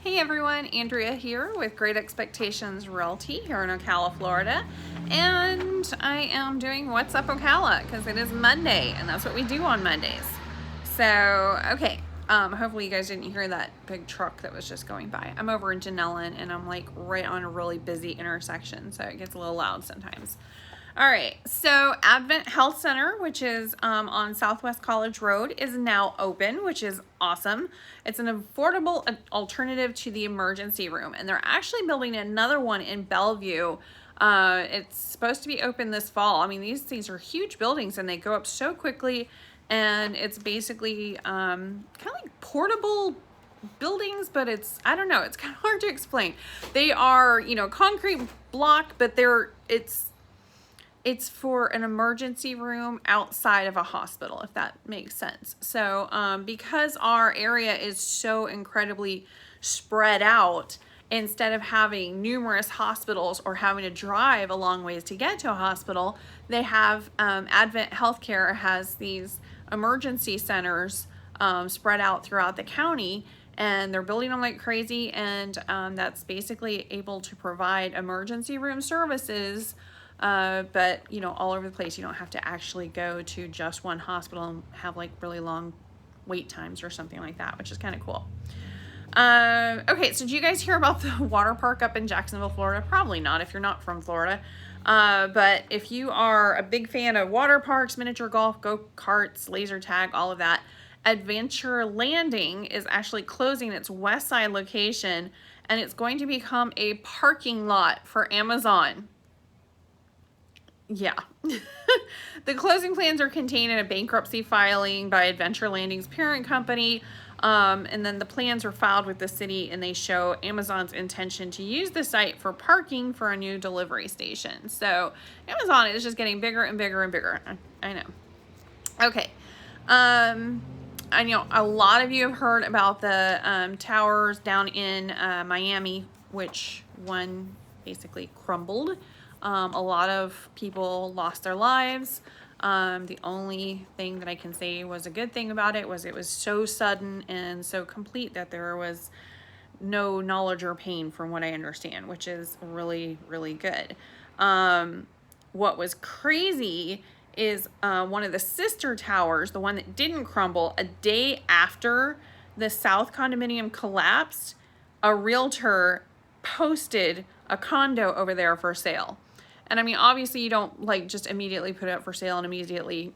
Hey everyone, Andrea here with Great Expectations Realty here in Ocala, Florida. And I am doing What's Up Ocala because it is Monday and that's what we do on Mondays. So, okay, hopefully you guys didn't hear that big truck that was just going by. I'm over in Janellen and I'm like right on a really busy intersection, so it gets a little loud sometimes. All right, so Advent Health Center, which is on Southwest College Road, is now open, which is awesome. It's an affordable alternative to the emergency room, and they're actually building another one in Bellevue. It's supposed to be open this fall. I mean, these are huge buildings, and they go up so quickly, and it's basically kind of like portable buildings, but I don't know, it's kind of hard to explain. They are, concrete block, but it's for an emergency room outside of a hospital, if that makes sense. So because our area is so incredibly spread out, instead of having numerous hospitals or having to drive a long ways to get to a hospital, they have Advent Healthcare has these emergency centers spread out throughout the county, and they're building them like crazy, and that's basically able to provide emergency room services, but all over the place. You don't have to actually go to just one hospital and have like really long wait times or something like that, which is kind of cool. Okay, so do you guys hear about the water park up in Jacksonville, Florida? Probably not if you're not from Florida. But if you are a big fan of water parks, miniature golf, go-karts, laser tag, all of that, Adventure Landing is actually closing its west side location, and it's going to become a parking lot for Amazon. Yeah. The closing plans are contained in a bankruptcy filing by Adventure Landing's parent company. And then the plans were filed with the city, and they show Amazon's intention to use the site for parking for a new delivery station. So Amazon is just getting bigger and bigger and bigger. I know. Okay. I know a lot of you have heard about the towers down in Miami, which one basically crumbled. A lot of people lost their lives. The only thing that I can say was a good thing about it was so sudden and so complete that there was no knowledge or pain, from what I understand, which is really, really good. What was crazy is one of the sister towers, the one that didn't crumble, a day after the South condominium collapsed, a realtor posted a condo over there for sale. And I mean, obviously you don't like just immediately put it up for sale and immediately,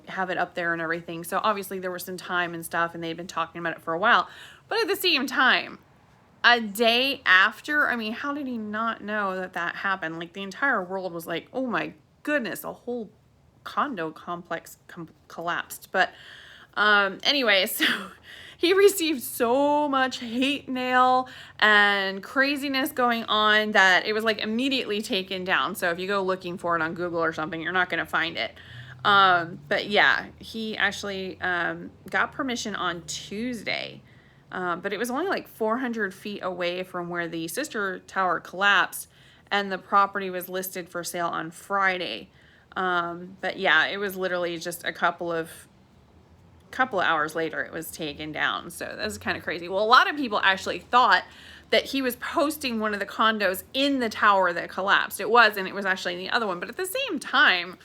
have it up there and everything. So obviously there was some time and stuff, and they'd been talking about it for a while. But at the same time, a day after, I mean, how did he not know that happened? Like the entire world was like, oh my goodness, a whole condo complex collapsed. But anyway, so he received so much hate mail and craziness going on that it was like immediately taken down. So if you go looking for it on Google or something, you're not going to find it. But yeah, he actually got permission on Tuesday. But it was only like 400 feet away from where the sister tower collapsed, and the property was listed for sale on Friday. But yeah, it was literally just a couple of hours later it was taken down. So that's kind of crazy. Well, a lot of people actually thought that he was posting one of the condos in the tower that collapsed. It wasn't. It was actually in the other one. But at the same time,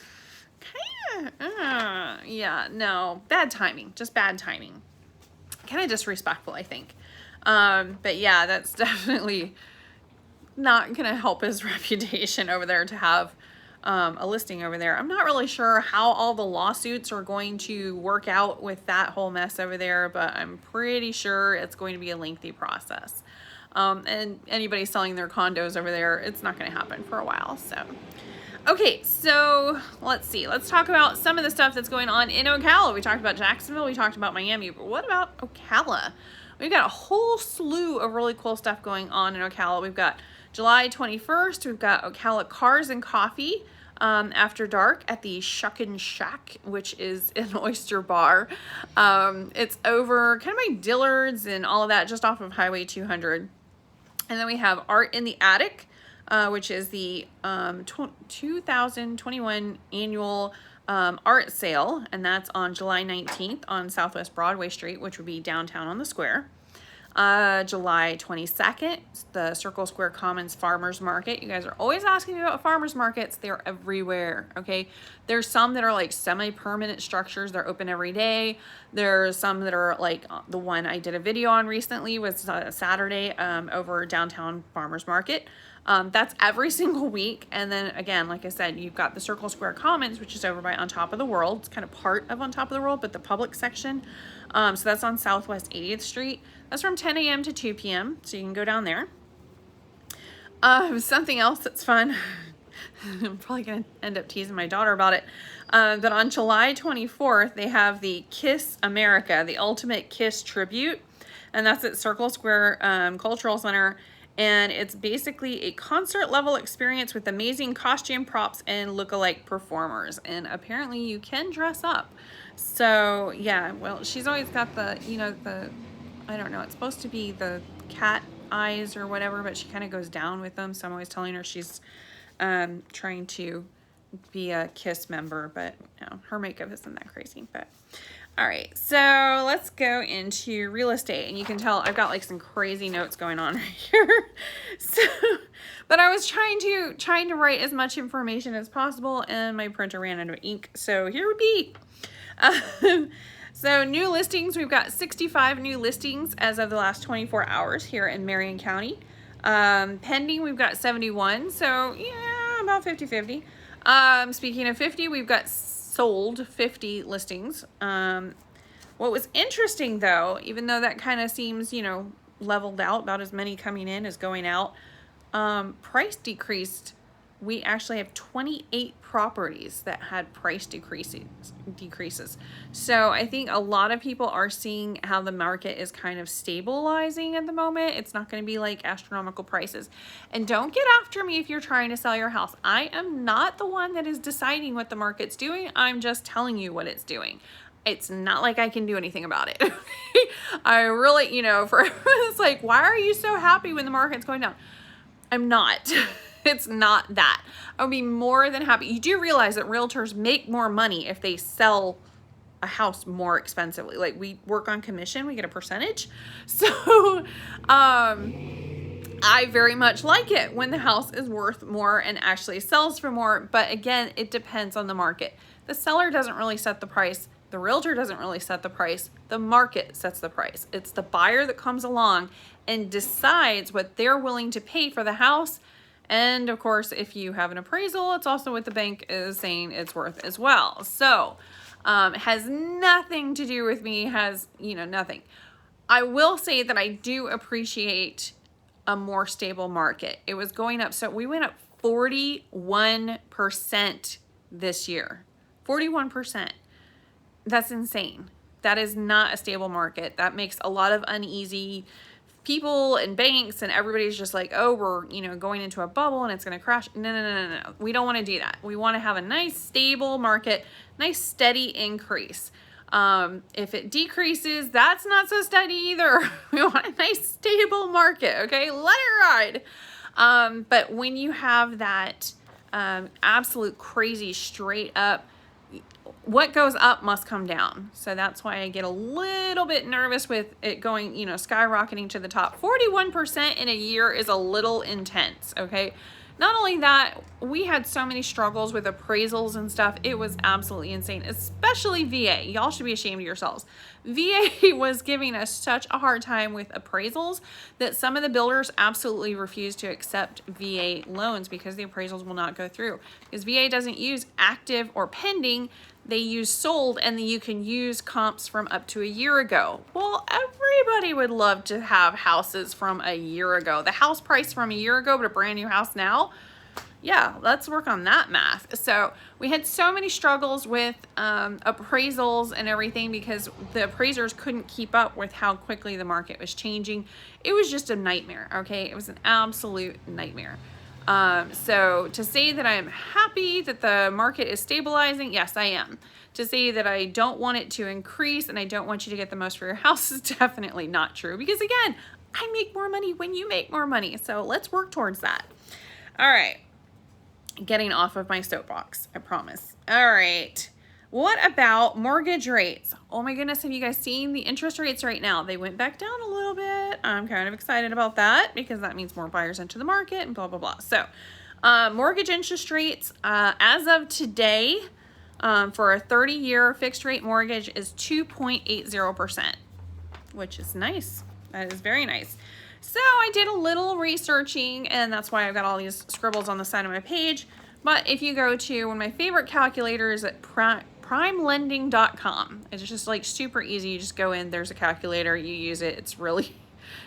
yeah, no, bad timing. Just bad timing. Kind of disrespectful, I think. But yeah, that's definitely not going to help his reputation over there to have a listing over there. I'm not really sure how all the lawsuits are going to work out with that whole mess over there, but I'm pretty sure it's going to be a lengthy process. And anybody selling their condos over there, it's not going to happen for a while. So, okay, so let's see. Let's talk about some of the stuff that's going on in Ocala. We talked about Jacksonville, we talked about Miami, but what about Ocala? We've got a whole slew of really cool stuff going on in Ocala. We've got July 21st, we've got Ocala Cars and Coffee after dark at the Shuckin' Shack, which is an oyster bar. It's over kind of by Dillard's and all of that, just off of Highway 200. And then we have Art in the Attic, which is the 2021 annual art sale, and that's on July 19th on Southwest Broadway Street, which would be downtown on the square. July 22nd, the Circle Square Commons Farmers Market. You guys are always asking me about farmers markets. They're everywhere, okay? There's some that are like semi-permanent structures. They're open every day. There's some that are like the one I did a video on recently was Saturday over downtown farmers market. That's every single week. And then again, like I said, you've got the Circle Square Commons, which is over by On Top of the World. It's kind of part of On Top of the World, but the public section. So that's on Southwest 80th Street. That's from 10 a.m. to 2 p.m. So you can go down there. Something else that's fun. I'm probably going to end up teasing my daughter about it. That on July 24th, they have the Kiss America, the Ultimate Kiss Tribute. And that's at Circle Square Cultural Center. And it's basically a concert level experience with amazing costume props and look-alike performers. And apparently you can dress up. So yeah, well, she's always got the, you know, the, I don't know, it's supposed to be the cat eyes or whatever, but she kind of goes down with them. So I'm always telling her she's trying to be a Kiss member, but you know, her makeup isn't that crazy. But all right, so let's go into real estate, and you can tell I've got like some crazy notes going on right here. So, but I was trying to write as much information as possible, and my printer ran out of ink. So here would be. So new listings, we've got 65 new listings as of the last 24 hours here in Marion County. Pending, we've got 71, so yeah, about 50-50. Speaking of 50, we've got sold 50 listings. What was interesting though, even though that kind of seems, you know, leveled out, about as many coming in as going out, price decreased. We actually have 28 properties that had price decreases. So I think a lot of people are seeing how the market is kind of stabilizing at the moment. It's not going to be like astronomical prices. And don't get after me if you're trying to sell your house. I am not the one that is deciding what the market's doing. I'm just telling you what it's doing. It's not like I can do anything about it. I really, you know, for it's like, why are you so happy when the market's going down? I'm not. It's not that. I would be more than happy. You do realize that realtors make more money if they sell a house more expensively. Like, we work on commission, we get a percentage. So I very much like it when the house is worth more and actually sells for more. But again, it depends on the market. The seller doesn't really set the price. The realtor doesn't really set the price. The market sets the price. It's the buyer that comes along and decides what they're willing to pay for the house. And of course, if you have an appraisal, it's also what the bank is saying it's worth as well. So it has nothing to do with me, has, you know, nothing. I will say that I do appreciate a more stable market. It was going up. So we went up 41% this year. 41%. That's insane. That is not a stable market. That makes a lot of uneasy people and banks, and everybody's just like, oh, we're, you know, going into a bubble and it's going to crash. No. We don't want to do that. We want to have a nice stable market, nice steady increase. If it decreases, that's not so steady either. We want a nice stable market. Okay, let it ride. But when you have that absolute crazy straight up, what goes up must come down. So that's why I get a little bit nervous with it going, you know, skyrocketing to the top. 41% in a year is a little intense, okay? Not only that, we had so many struggles with appraisals and stuff. It was absolutely insane, especially VA. Y'all should be ashamed of yourselves. VA was giving us such a hard time with appraisals that some of the builders absolutely refused to accept VA loans because the appraisals will not go through. Because VA doesn't use active or pending, they use sold, and then you can use comps from up to a year ago. Well, everybody would love to have houses from a year ago. The house price from a year ago, but a brand new house now. Yeah, let's work on that math. So we had so many struggles with appraisals and everything because the appraisers couldn't keep up with how quickly the market was changing. It was just a nightmare, okay? It was an absolute nightmare. So to say that I'm happy that the market is stabilizing, yes, I am. To say that I don't want it to increase and I don't want you to get the most for your house is definitely not true. Because again, I make more money when you make more money. So let's work towards that. All right. Getting off of my soapbox, I promise. All right. What about mortgage rates? Oh my goodness, have you guys seen the interest rates right now? They went back down a little bit. I'm kind of excited about that because that means more buyers enter the market and blah, blah, blah. So mortgage interest rates as of today for a 30-year fixed rate mortgage is 2.80%, which is nice. That is very nice. So I did a little researching, and that's why I've got all these scribbles on the side of my page. But if you go to one of my favorite calculators at primelending.com, it's just like super easy. You just go in, there's a calculator, you use it. It's really,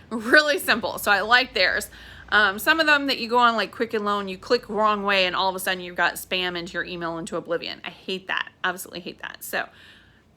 really simple. So I like theirs. Some of them that you go on like Quicken Loan, you click wrong way and all of a sudden you've got spam into your email into oblivion. I hate that. Absolutely hate that. So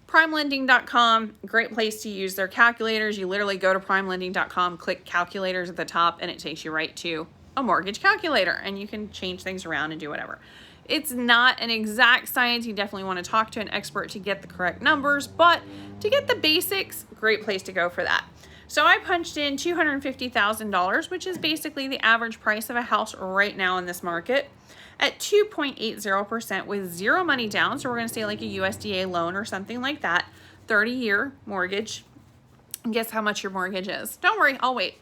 primelending.com, great place to use their calculators. You literally go to primelending.com, click calculators at the top, and it takes you right to a mortgage calculator, and you can change things around and do whatever. It's not an exact science. You definitely want to talk to an expert to get the correct numbers, but to get the basics, great place to go for that. So I punched in $250,000, which is basically the average price of a house right now in this market, at 2.80% with zero money down. So we're going to say like a USDA loan or something like that, 30-year mortgage. And guess how much your mortgage is? Don't worry, I'll wait.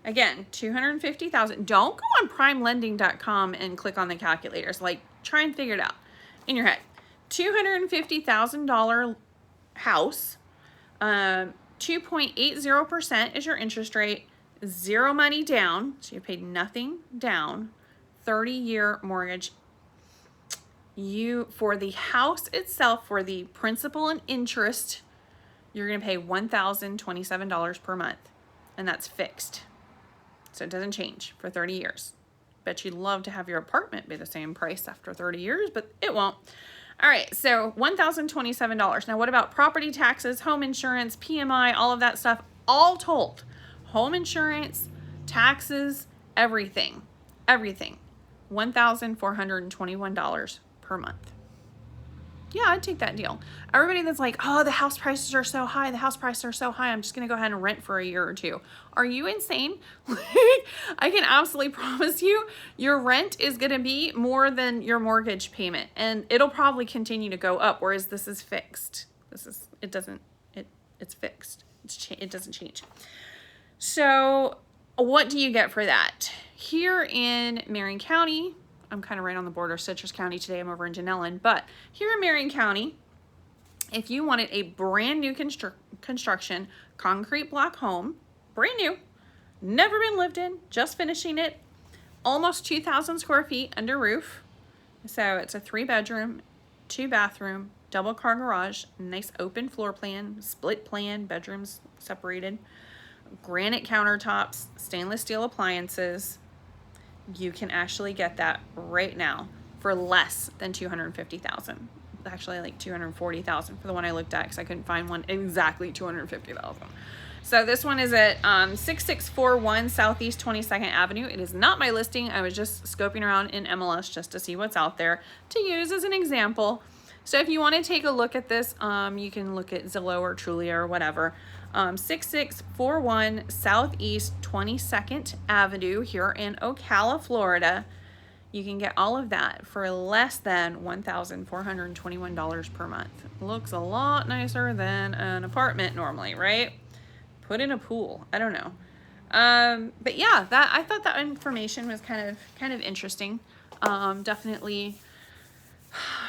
Again, $250,000. Don't go on primelending.com and click on the calculators. Like, try and figure it out in your head. $250,000 house. 2.80% is your interest rate. Zero money down. So you paid nothing down. 30-year mortgage. For the house itself, for the principal and interest, you're going to pay $1,027 per month. And that's fixed. So it doesn't change for 30 years. Bet you'd love to have your apartment be the same price after 30 years, but it won't. All right, so $1,027. Now what about property taxes, home insurance, PMI, all of that stuff, all told? Home insurance, taxes, everything, $1,421 per month. Yeah, I'd take that deal. Everybody that's like, oh, the house prices are so high, I'm just going to go ahead and rent for a year or two. Are you insane? I can absolutely promise you your rent is going to be more than your mortgage payment, and it'll probably continue to go up, whereas this is fixed. It's fixed. It doesn't change. So what do you get for that? Here in Marion County, I'm kind of right on the border of Citrus County today. I'm over in Janellen. But here in Marion County, if you wanted a brand new construction, concrete block home, brand new, never been lived in, just finishing it, almost 2,000 square feet under roof. So it's a 3-bedroom, 2-bathroom, double car garage, nice open floor plan, split plan, bedrooms separated, granite countertops, stainless steel appliances. You can actually get that right now for less than $250,000. Actually, like $240,000 for the one I looked at because I couldn't find one exactly $250,000. So this one is at 6641 Southeast 22nd Avenue. It is not my listing. I was just scoping around in MLS just to see what's out there to use as an example. So if you want to take a look at this, you can look at Zillow or Trulia or whatever. 6641 Southeast 22nd Avenue here in Ocala, Florida. You can get all of that for less than $1,421 per month. Looks a lot nicer than an apartment normally, right? Put in a pool. I don't know. But yeah, I thought that information was kind of interesting. Definitely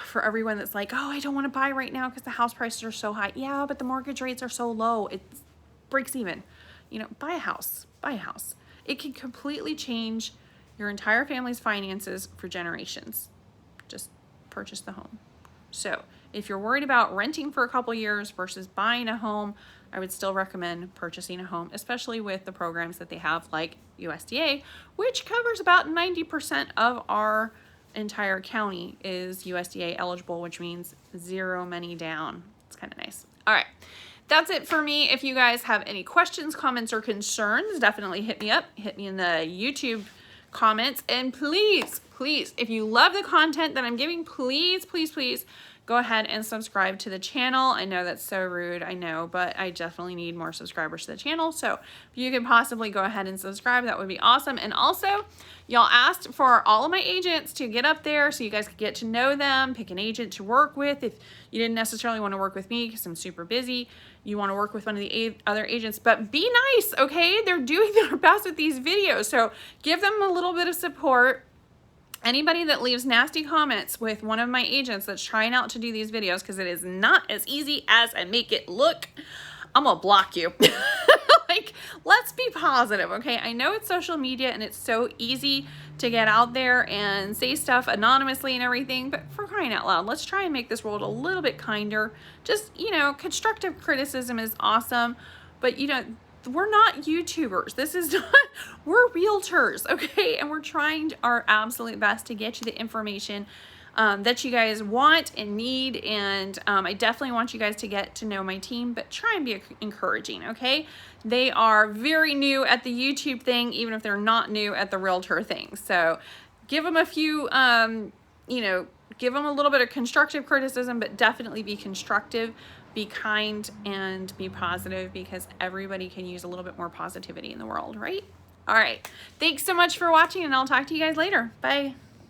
for everyone that's like, oh, I don't want to buy right now because the house prices are so high. Yeah, but the mortgage rates are so low. It breaks even. You know, buy a house. It can completely change your entire family's finances for generations. Just purchase the home. So if you're worried about renting for a couple years versus buying a home, I would still recommend purchasing a home, especially with the programs that they have like USDA, which covers about 90% of our entire county is USDA eligible, which means zero money down. It's kind of nice. All right. That's it for me. If you guys have any questions, comments, or concerns, definitely hit me up. Hit me in the YouTube comments. And please, if you love the content that I'm giving, please go ahead and subscribe to the channel. I know that's so rude, I know, but I definitely need more subscribers to the channel. So if you could possibly go ahead and subscribe, that would be awesome. And also, y'all asked for all of my agents to get up there so you guys could get to know them, pick an agent to work with. If you didn't necessarily want to work with me because I'm super busy, you want to work with one of the other agents, but be nice, okay? They're doing their best with these videos, so give them a little bit of support. Anybody that leaves nasty comments with one of my agents that's trying out to do these videos, because it is not as easy as I make it look, I'm gonna block you. Like, let's be positive, okay? I know it's social media and it's so easy to get out there and say stuff anonymously and everything, but for crying out loud, let's try and make this world a little bit kinder. Just, you know, constructive criticism is awesome, but you know, we're not YouTubers. This is not, we're realtors, okay? And we're trying our absolute best to get you the information that you guys want and need. And I definitely want you guys to get to know my team, but try and be encouraging, okay? They are very new at the YouTube thing, even if they're not new at the realtor thing. So give them a few, you know, give them a little bit of constructive criticism, but definitely be constructive, be kind, and be positive, because everybody can use a little bit more positivity in the world, right? All right. Thanks so much for watching, and I'll talk to you guys later. Bye.